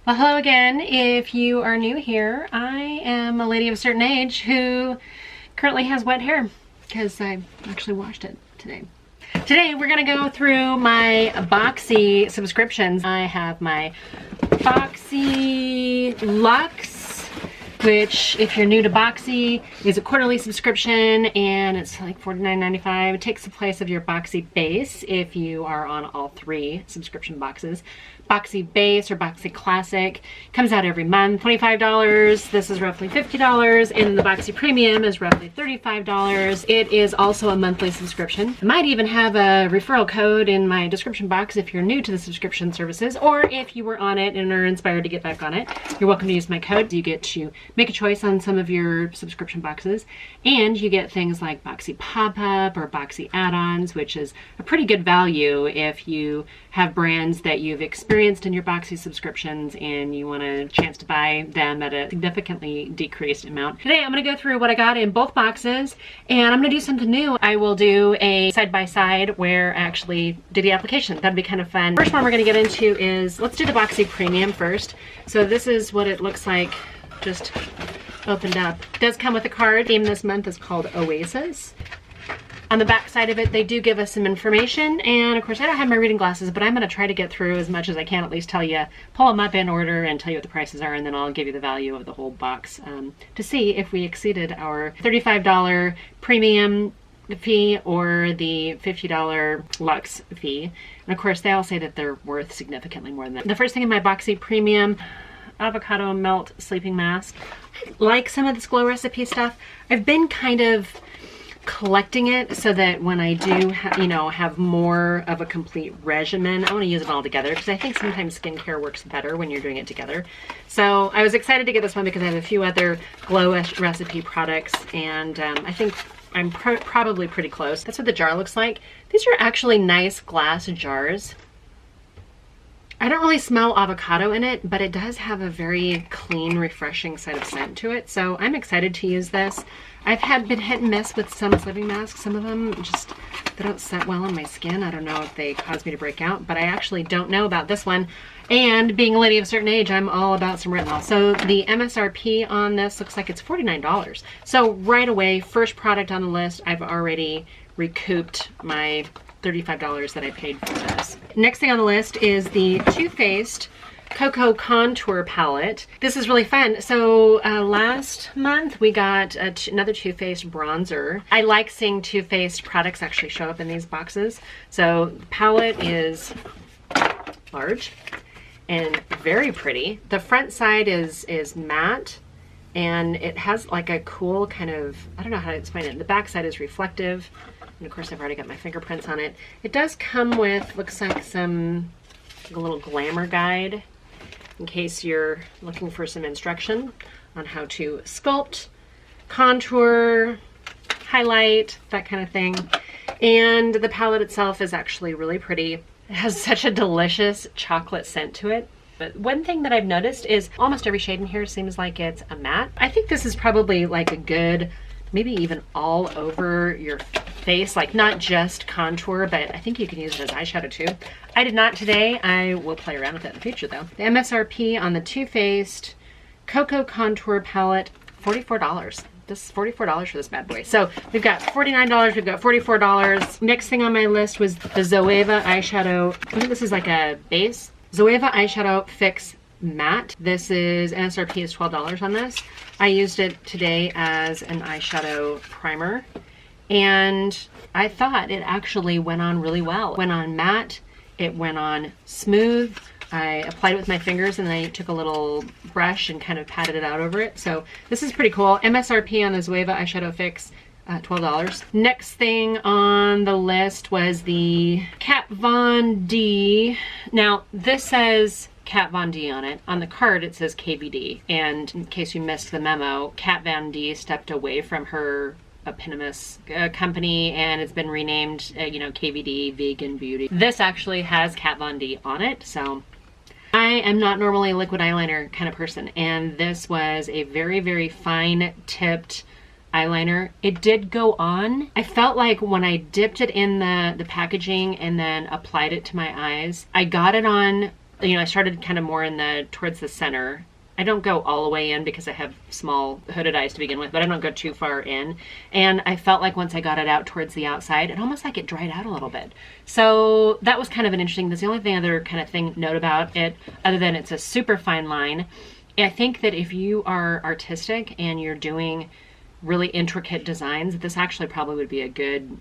Well, hello again. If you are new here, I am a lady of a certain age who currently has wet hair because I actually washed it today. Today we're gonna go through my Boxy subscriptions. I have my Boxy Luxe, which if you're new to Boxy is a quarterly subscription and it's like $49.95. It takes the place of your Boxy Base if you are on all three subscription boxes. Boxy Base or Boxy Classic comes out every month, $25. This is roughly $50, and the Boxy Premium is roughly $35. It is also a monthly subscription. I might even have a referral code in my description box if you're new to the subscription services, or if you were on it and are inspired to get back on it, you're welcome to use my code. You get to make a choice on some of your subscription boxes, and you get things like Boxy Pop-Up or Boxy Add-ons, which is a pretty good value if you have brands that you've experienced in your Boxy subscriptions and you want a chance to buy them at a significantly decreased amount. Today I'm going to go through what I got in both boxes, and I'm going to do something new. I will do a side-by-side where I actually do the application. That'd be kind of fun. First one we're going to get into is, let's do the Boxy Premium first. So this is what it looks like just opened up. It does come with a card. The theme this month is called Oasis. On the back side of it, they do give us some information, and of course I don't have my reading glasses, but I'm going to try to get through as much as I can, at least tell you, pull them up in order and tell you what the prices are, and then I'll give you the value of the whole box to see if we exceeded our $35 premium fee or the $50 Luxe fee. And of course they all say that they're worth significantly more than that. The first thing in my Boxy Premium, avocado melt sleeping mask. I like some of this Glow Recipe stuff. I've been kind of collecting it so that when I do have more of a complete regimen, I want to use it all together because I think sometimes skincare works better when you're doing it together. So I was excited to get this one because I have a few other Glow Recipe products, and I think I'm probably pretty close. That's what the jar looks like. These are actually nice glass jars. I don't really smell avocado in it, but it does have a very clean, refreshing side of scent to it. So I'm excited to use this. I've been hit and miss with some sleeping masks. Some of them just, they don't set well on my skin. I don't know if they cause me to break out, but I actually don't know about this one. And being a lady of a certain age, I'm all about some retinol. So the MSRP on this looks like it's $49. So right away, first product on the list, I've already recouped my $35 that I paid for this. Next thing on the list is the Too Faced Cocoa Contour Palette. This is really fun. So last month we got another Too Faced bronzer. I like seeing Too Faced products actually show up in these boxes. So the palette is large and very pretty. The front side is matte, and it has like a cool kind of, I don't know how to explain it. The back side is reflective. And of course I've already got my fingerprints on it. It does come with, looks like a little glamour guide in case you're looking for some instruction on how to sculpt, contour, highlight, that kind of thing. And the palette itself is actually really pretty. It has such a delicious chocolate scent to it. But one thing that I've noticed is almost every shade in here seems like it's a matte. I think this is probably like a good, maybe even all over your face, like not just contour, but I think you can use it as eyeshadow too. I did not today. I will play around with it in the future though. The MSRP on the Too Faced Cocoa Contour Palette, $44. This is $44 for this bad boy. So we've got $49, we've got $44. Next thing on my list was the Zoeva eyeshadow. I think this is like a base. Zoeva Eyeshadow Fix Matte. This is, MSRP is $12 on this. I used it today as an eyeshadow primer, and I thought it actually went on really well. It went on matte, it went on smooth. I applied it with my fingers and then I took a little brush and kind of patted it out over it. So this is pretty cool. MSRP on the Zoeva Eyeshadow Fix, $12. Next thing on the list was the Kat Von D. Now this says Kat Von D on it. On the card it says KVD, and in case you missed the memo, Kat Von D stepped away from her eponymous company and it's been renamed KVD Vegan Beauty. This actually has Kat Von D on it, so I am not normally a liquid eyeliner kind of person, and this was a very, very fine tipped eyeliner. It did go on. I felt like when I dipped it in the packaging and then applied it to my eyes, I got it on You know, I started kind of more in towards the center. I don't go all the way in because I have small hooded eyes to begin with, but I don't go too far in. And I felt like once I got it out towards the outside, it almost like it dried out a little bit. So that was kind of an interesting, that's the only thing other kind of thing note about it, other than it's a super fine line. I think that if you are artistic and you're doing really intricate designs, this actually probably would be a good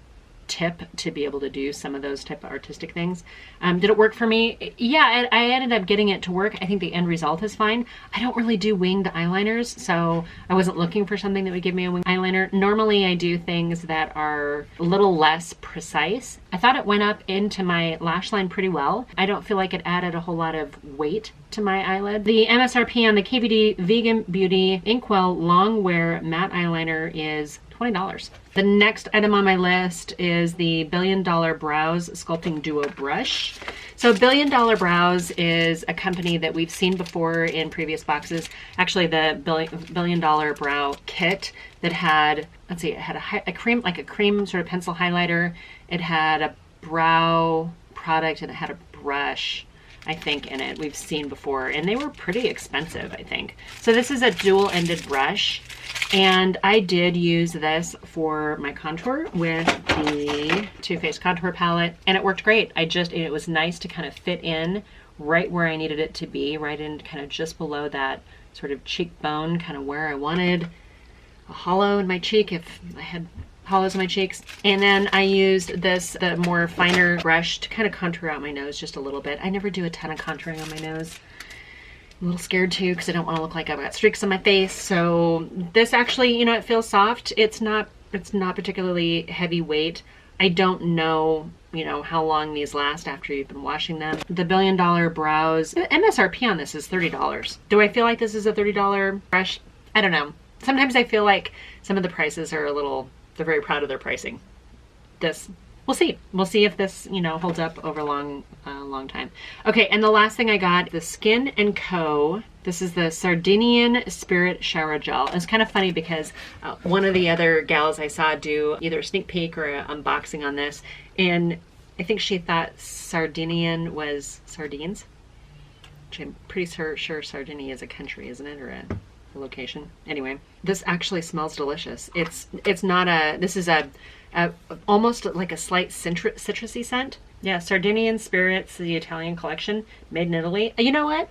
tip to be able to do some of those type of artistic things. Did it work for me? Yeah, I ended up getting it to work. I think the end result is fine. I don't really do winged eyeliners, so I wasn't looking for something that would give me a winged eyeliner. Normally I do things that are a little less precise. I thought it went up into my lash line pretty well. I don't feel like it added a whole lot of weight to my eyelid. The MSRP on the KVD Vegan Beauty Inkwell Long Wear Matte Eyeliner is $20. The next item on my list is the Billion Dollar Brows Sculpting Duo Brush. So Billion Dollar Brows is a company that we've seen before in previous boxes. Actually, the Billion Dollar Brow Kit that had, let's see, it had a cream, like a cream sort of pencil highlighter. It had a brow product and it had a brush, I think, in it. We've seen before, and they were pretty expensive, I think. So this is a dual-ended brush, and I did use this for my contour with the Too Faced contour palette, and it worked great. It was nice to kind of fit in right where I needed it to be, right in kind of just below that sort of cheekbone, kind of where I wanted a hollow in my cheek if I had hollows in my cheeks. And then I used the more finer brush to kind of contour out my nose just a little bit. I never do a ton of contouring on my nose. I'm a little scared too because I don't want to look like I've got streaks on my face. So this actually, you know, it feels soft. It's not particularly heavyweight. I don't know, you know, how long these last after you've been washing them. The Billion Dollar Brows, the MSRP on this is $30. Do I feel like this is a $30 brush? I don't know. Sometimes I feel like some of the prices are a little, they're very proud of their pricing. This, we'll see. We'll see if this, you know, holds up over a long time. Okay, and the last thing I got, the Skin & Co. This is the Sardinian Spirit Shower Gel. It's kind of funny because one of the other gals I saw do either a sneak peek or an unboxing on this, and I think she thought Sardinian was sardines, which I'm pretty sure Sardinia is a country, isn't it, or a location. Anyway, this actually smells delicious. It's not a, this is a almost like a slight citrusy scent. Yeah, Sardinian Spirits, the Italian collection, made in Italy. You know what?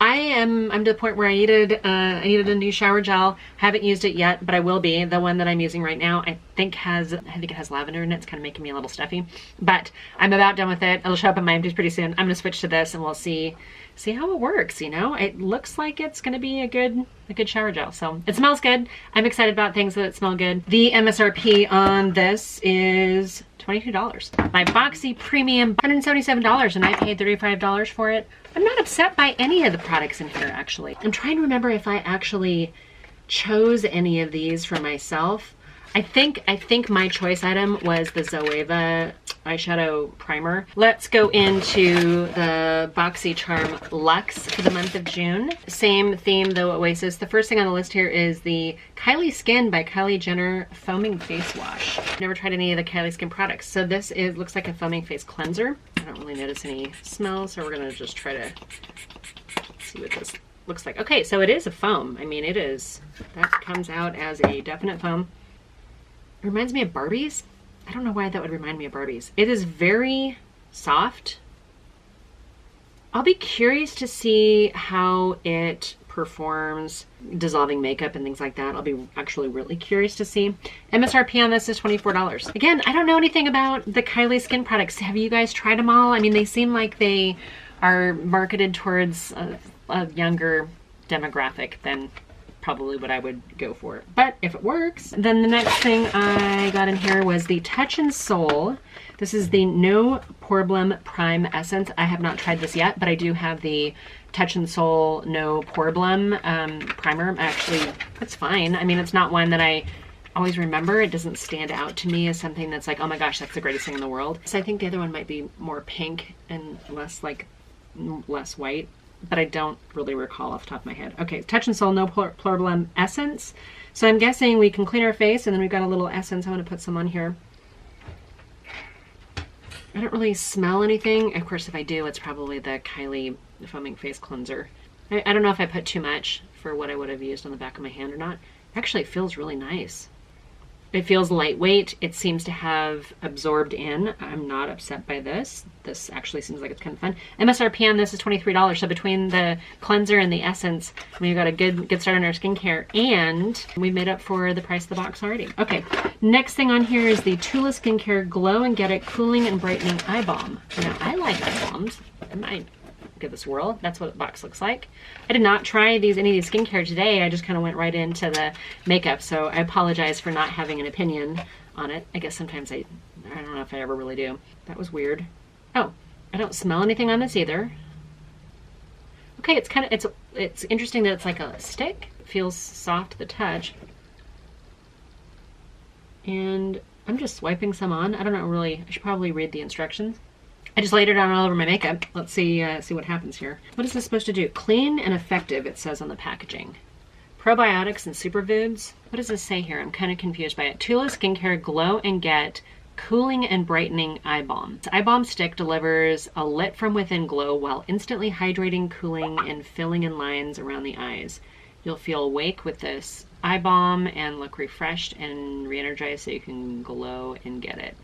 I'm to the point where I needed a new shower gel. Haven't used it yet, but I will be. The one that I'm using right now, I think it has lavender in it. It's kind of making me a little stuffy, but I'm about done with it. It'll show up in my empties pretty soon. I'm gonna switch to this and we'll see how it works. You know, it looks like it's gonna be a good shower gel. So it smells good. I'm excited about things that smell good. The MSRP on this is $22. My Boxy Premium, $177, and I paid $35 for it. I'm not upset by any of the products in here, actually. I'm trying to remember if I actually chose any of these for myself. I think my choice item was the Zoeva eyeshadow primer. Let's go into the BoxyCharm Luxe for the month of June. Same theme though, Oasis. The first thing on the list here is the Kylie Skin by Kylie Jenner Foaming Face Wash. Never tried any of the Kylie Skin products. So this looks like a foaming face cleanser. I don't really notice any smell, so we're gonna just try to see what this looks like. Okay, so it is a foam. I mean, that comes out as a definite foam. It reminds me of Barbies. I don't know why that would remind me of Barbies. It is very soft. I'll be curious to see how it performs dissolving makeup and things like that. I'll be actually really curious to see. MSRP on this is $24. Again, I don't know anything about the Kylie Skin products. Have you guys tried them all? I mean, they seem like they are marketed towards a younger demographic than probably what I would go for. But if it works, then the next thing I got in here was the Touch and Soul. This is the No Problem Prime Essence. I have not tried this yet, but I do have the Touch and Soul No Problem primer. Actually, it's fine. I mean, it's not one that I always remember. It doesn't stand out to me as something that's like, oh my gosh, that's the greatest thing in the world. So I think the other one might be more pink and less white, but I don't really recall off the top of my head. Okay, Touch and Soul No Problem Essence. So I'm guessing we can clean our face, and then we've got a little essence. I want to put some on here. I don't really smell anything. Of course, if I do, it's probably the Kylie foaming face cleanser. I don't know if I put too much for what I would have used on the back of my hand or not. Actually, it feels really nice. It feels lightweight. It seems to have absorbed in. I'm not upset by this. This actually seems like it's kind of fun. MSRP on this is $23. So between the cleanser and the essence, we've got a good start on our skincare, and we made up for the price of the box already. Okay, next thing on here is the Tula Skincare Glow and Get It Cooling and Brightening Eye Balm. Now, I like eye balms. I might give this a whirl. That's what the box looks like. I did not try any of these skincare today. I just kind of went right into the makeup, so I apologize for not having an opinion on it. I guess sometimes I don't know if I ever really do. That was weird. Oh, I don't smell anything on this either. Okay, it's interesting that it's like a stick. It feels soft to the touch. And I'm just swiping some on. I don't know really. I should probably read the instructions. I just laid it on all over my makeup. Let's see what happens here. What is this supposed to do? Clean and effective, it says on the packaging. Probiotics and superfoods. What does this say here? I'm kind of confused by it. Tula Skincare Glow and Get Cooling and Brightening Eye Balm. The eye balm stick delivers a lit from within glow while instantly hydrating, cooling, and filling in lines around the eyes. You'll feel awake with this eye balm and look refreshed and re-energized so you can glow and get it.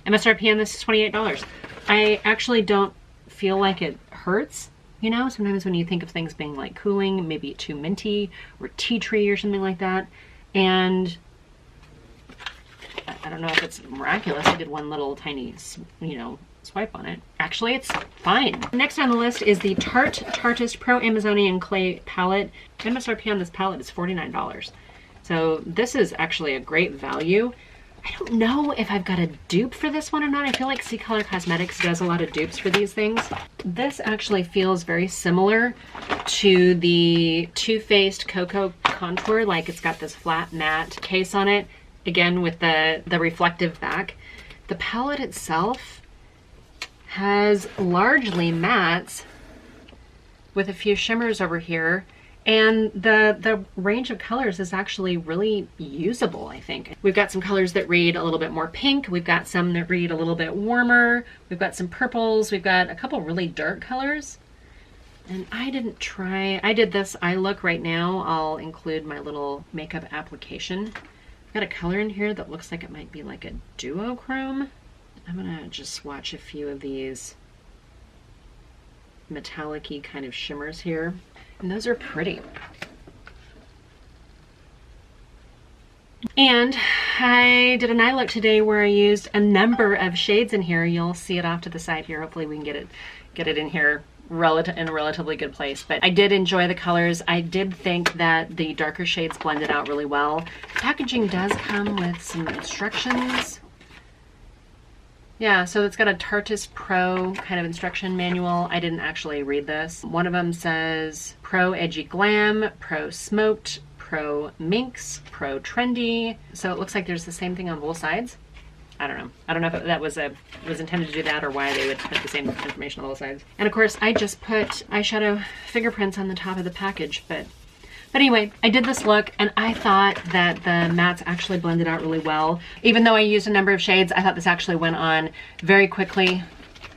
MSRP on this is $28. I actually don't feel like it hurts. You know, sometimes when you think of things being like cooling, maybe too minty or tea tree or something like that. And I don't know if it's miraculous. I did one little tiny, you know, swipe on it. Actually, it's fine. Next on the list is the Tarte Pro Amazonian Clay Palette. MSRP on this palette is $49. So this is actually a great value. I don't know if I've got a dupe for this one or not. I feel like C-Color Cosmetics does a lot of dupes for these things. This actually feels very similar to the Too Faced Cocoa Contour. Like it's got this flat matte case on it. Again, with the reflective back. The palette itself has largely mattes with a few shimmers over here. And the range of colors is actually really usable, I think. We've got some colors that read a little bit more pink. We've got some that read a little bit warmer. We've got some purples. We've got a couple really dark colors. And I did this eye look right now. I'll include my little makeup application. I've got a color in here that looks like it might be like a duochrome. I'm gonna just swatch a few of these metallic-y kind of shimmers here. And those are pretty. And I did an eye look today where I used a number of shades in here. You'll see it off to the side here. Hopefully we can get it in here in a relatively good place. But I did enjoy the colors. I did think that the darker shades blended out really well. The packaging does come with some instructions. Yeah, so it's got a Tarte Pro kind of instruction manual. I didn't actually read this. One of them says Pro Edgy Glam, Pro Smoked, Pro Minx, Pro Trendy. So it looks like there's the same thing on both sides. I don't know. I don't know if that was intended to do that or why they would put the same information on both sides. And of course, I just put eyeshadow fingerprints on the top of the package, but anyway, I did this look and I thought that the mattes actually blended out really well. Even though I used a number of shades, I thought this actually went on very quickly.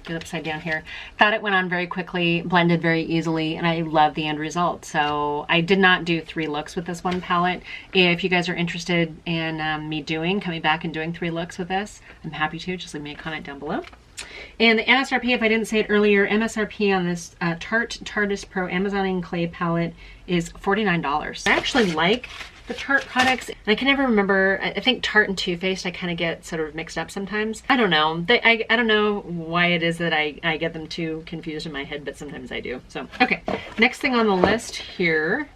Get upside down here. Thought it went on very quickly, blended very easily, and I love the end result. So I did not do 3 looks with this one palette. If you guys are interested in me coming back and doing 3 looks with this, I'm happy to. Just leave me a comment down below. And the MSRP, if I didn't say it earlier, MSRP on this Tarte Pro Amazonian Clay palette is $49. I actually like the Tarte products, and I can never remember. I think Tarte and Too Faced I kind of get sort of mixed up sometimes. I don't know. I don't know why it is that I get them too confused in my head, but sometimes I do. So, okay. Next thing on the list here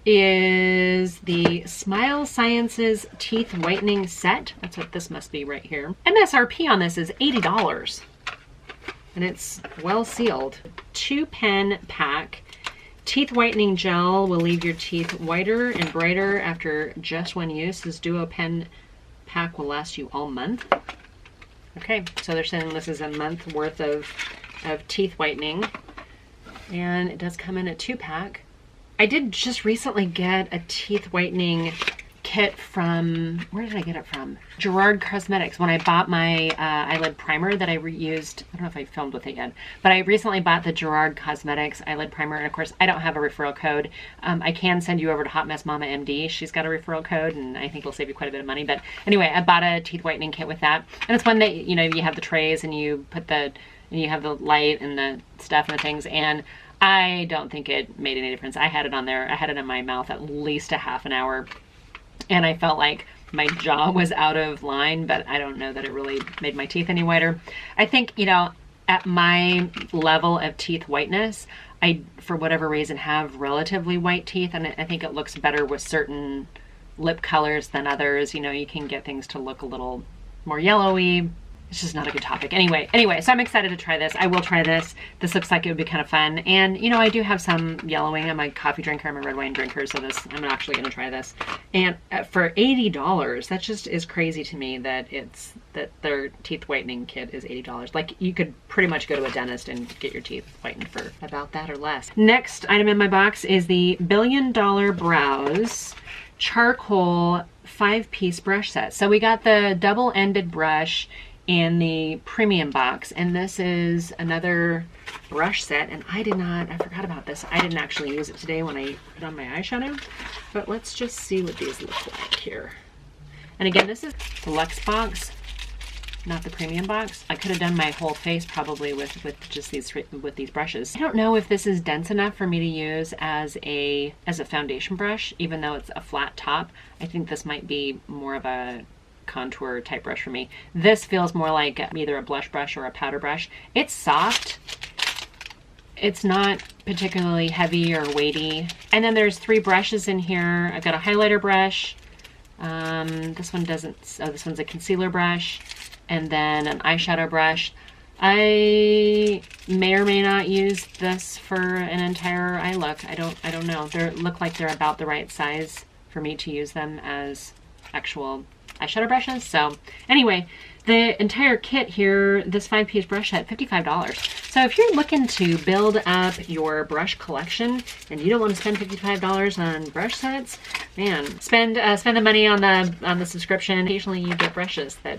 is the Smile Sciences Teeth Whitening Set. That's what this must be right here. MSRP on this is $80. And it's well sealed. 2-pen pack. Teeth whitening gel will leave your teeth whiter and brighter after just one use. This duo pen pack will last you all month. Okay, so they're saying this is a month worth of teeth whitening. And it does come in a 2-pack. I did just recently get a teeth whitening kit kit from, where did I get it from? Gerard Cosmetics. When I bought my eyelid primer that I reused, I don't know if I filmed with it yet, but I recently bought the Gerard Cosmetics eyelid primer, and of course I don't have a referral code. I can send you over to Hot Mess Mama MD. She's got a referral code, and I think it'll save you quite a bit of money. But anyway, I bought a teeth whitening kit with that, and it's one that, you know, you have the trays and you put the, and you have the light and the stuff and the things, and I don't think it made any difference. I had it on there. I had it in my mouth at least a half an hour, and I felt like my jaw was out of line, but I don't know that it really made my teeth any whiter. I think, you know, at my level of teeth whiteness, I, for whatever reason, have relatively white teeth, and I think it looks better with certain lip colors than others. You know, you can get things to look a little more yellowy. It's just not a good topic. Anyway, so I'm excited to try this. I will try this. This looks like it would be kind of fun. And, you know, I do have some yellowing. I'm a coffee drinker. I'm a red wine drinker. So this, I'm actually going to try this. And for $80, that just is crazy to me that that their teeth whitening kit is $80. Like, you could pretty much go to a dentist and get your teeth whitened for about that or less. Next item in my box is the $1 Billion Brows Charcoal 5-piece brush set. So we got the double-ended brush in the premium box, and this is another brush set, and I forgot about this. I didn't actually use it today when I put on my eyeshadow, but let's just see what these look like here. And again, this is the Luxe box, not the premium box. I could have done my whole face probably with just these brushes. I don't know if this is dense enough for me to use as a foundation brush, even though it's a flat top. I think this might be more of a contour type brush for me. This feels more like either a blush brush or a powder brush. It's soft. It's not particularly heavy or weighty. And then there's 3 brushes in here. I've got a highlighter brush. This one doesn't, oh, this one's a concealer brush. And then an eyeshadow brush. I may or may not use this for an entire eye look. I don't know. They look like they're about the right size for me to use them as actual eyeshadow brushes. So anyway, the entire kit here, this 5-piece brush set, $55. So if you're looking to build up your brush collection and you don't want to spend $55 on brush sets, man, spend the money on the subscription. Occasionally you get brushes that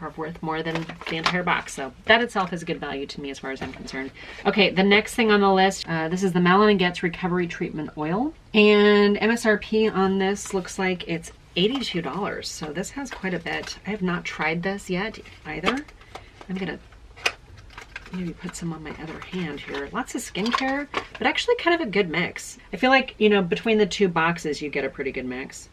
are worth more than the entire box. So that itself is a good value to me as far as I'm concerned. Okay, the next thing on the list, this is the Malin & Getz Recovery Treatment Oil. And MSRP on this looks like it's $82. So this has quite a bit. I have not tried this yet either. I'm gonna maybe put some on my other hand here. Lots of skincare, but actually kind of a good mix. I feel like, you know, between the 2 boxes, you get a pretty good mix.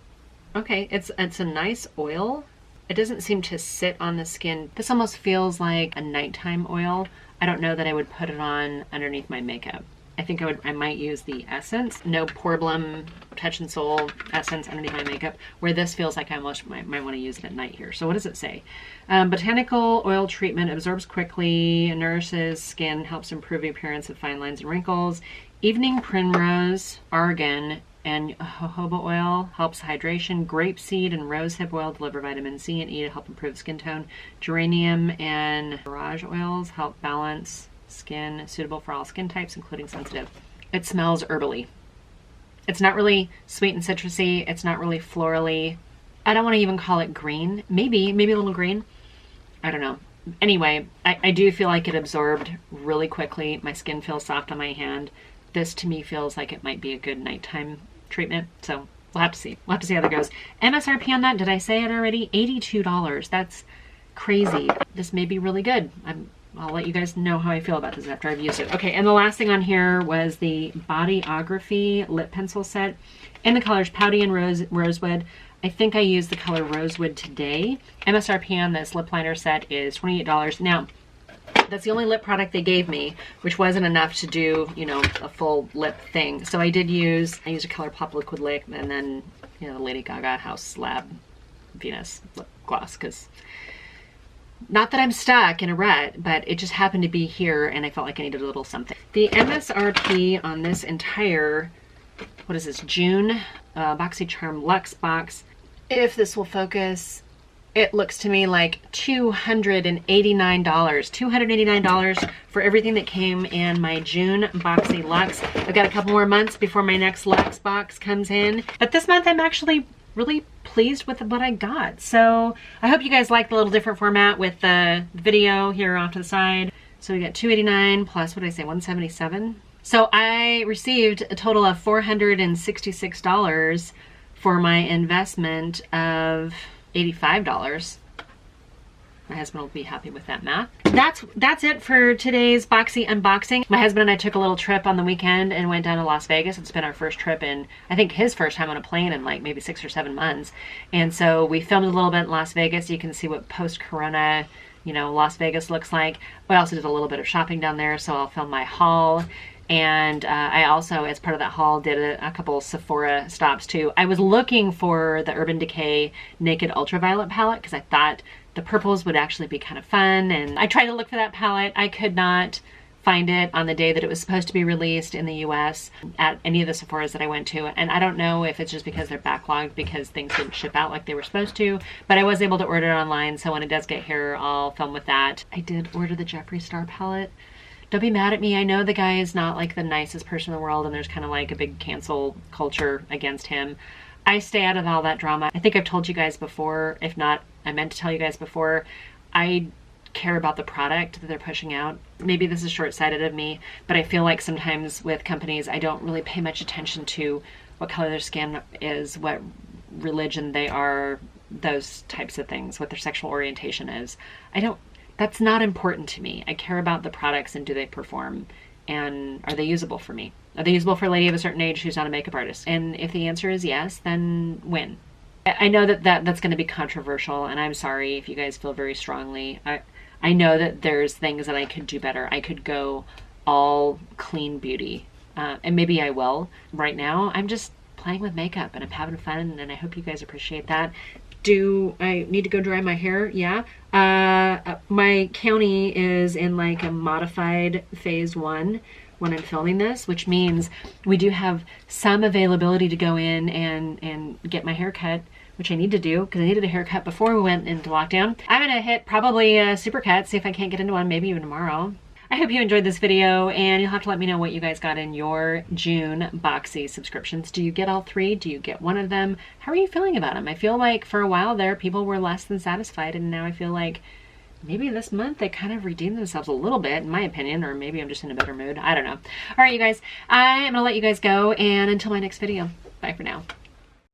Okay, it's a nice oil. It doesn't seem to sit on the skin. This almost feels like a nighttime oil. I don't know that I would put it on underneath my makeup. I think I might use the essence. No Porblem Touch and Soul essence underneath my makeup, where this feels like I almost might want to use it at night here. So what does it say? Botanical oil treatment, absorbs quickly, nourishes skin, helps improve the appearance of fine lines and wrinkles. Evening primrose, argan, and jojoba oil helps hydration. Grapeseed and rosehip oil deliver vitamin C and E to help improve skin tone. Geranium and borage oils help balance skin, suitable for all skin types, including sensitive. It smells herbally. It's not really sweet and citrusy. It's not really florally. I don't want to even call it green. Maybe a little green. I don't know. Anyway, I do feel like it absorbed really quickly. My skin feels soft on my hand. This to me feels like it might be a good nighttime treatment. So we'll have to see. We'll have to see how that goes. MSRP on that, did I say it already? $82. That's crazy. This may be really good. I'll let you guys know how I feel about this after I've used it. Okay, and the last thing on here was the Bodyography lip pencil set in the colors Pouty and Rosewood. I think I used the color Rosewood today. MSRP on this lip liner set is $28. Now, that's the only lip product they gave me, which wasn't enough to do, you know, a full lip thing. So I used a ColourPop liquid lip, and then, you know, the Lady Gaga House Lab Venus lip gloss, because not that I'm stuck in a rut, but it just happened to be here and I felt like I needed a little something. The MSRP on this entire, what is this, June BoxyCharm Luxe box, if this will focus, it looks to me like $289. $289 for everything that came in my June Boxy Luxe. I've got a couple more months before my next Luxe box comes in. But this month I'm actually really pleased with what I got. So I hope you guys like the little different format with the video here off to the side. So we got $289 plus, what did I say, $177? So I received a total of $466 for my investment of $85. My husband will be happy with that math. That's it for today's Boxy unboxing. My husband and I took a little trip on the weekend and went down to Las Vegas. It's been our first trip in, I think, his first time on a plane in like maybe 6 or 7 months. And so we filmed a little bit in Las Vegas. You can see what post-corona, you know, Las Vegas looks like. We also did a little bit of shopping down there, so I'll film my haul. And I also, as part of that haul, did a couple Sephora stops too. I was looking for the Urban Decay Naked Ultraviolet palette because I thought the purples would actually be kind of fun. And I tried to look for that palette. I could not find it on the day that it was supposed to be released in the US at any of the Sephoras that I went to. And I don't know if it's just because they're backlogged because things didn't ship out like they were supposed to, but I was able to order it online. So when it does get here, I'll film with that. I did order the Jeffree Star palette. Don't be mad at me. I know the guy is not like the nicest person in the world and there's kind of like a big cancel culture against him. I stay out of all that drama. I think I've told you guys before. If not, I meant to tell you guys before. I care about the product that they're pushing out. Maybe this is short-sighted of me, but I feel like sometimes with companies, I don't really pay much attention to what color their skin is, what religion they are, those types of things, what their sexual orientation is. That's not important to me. I care about the products and do they perform and are they usable for me? Are they usable for a lady of a certain age who's not a makeup artist? And if the answer is yes, then win. I know that's going to be controversial and I'm sorry if you guys feel very strongly. I know that there's things that I could do better. I could go all clean beauty and maybe I will. Right now, I'm just playing with makeup and I'm having fun and I hope you guys appreciate that. Do I need to go dry my hair? Yeah. My county is in like a modified phase 1 when I'm filming this, which means we do have some availability to go in and get my hair cut, which I need to do because I needed a haircut before we went into lockdown. I'm gonna hit probably a supercut, see if I can't get into one, maybe even tomorrow. I hope you enjoyed this video and you'll have to let me know what you guys got in your June Boxy subscriptions. Do you get all 3? Do you get one of them? How are you feeling about them? I feel like for a while there, people were less than satisfied and now I feel like maybe this month they kind of redeemed themselves a little bit, in my opinion, or maybe I'm just in a better mood. I don't know. All right, you guys, I'm gonna let you guys go and until my next video, bye for now.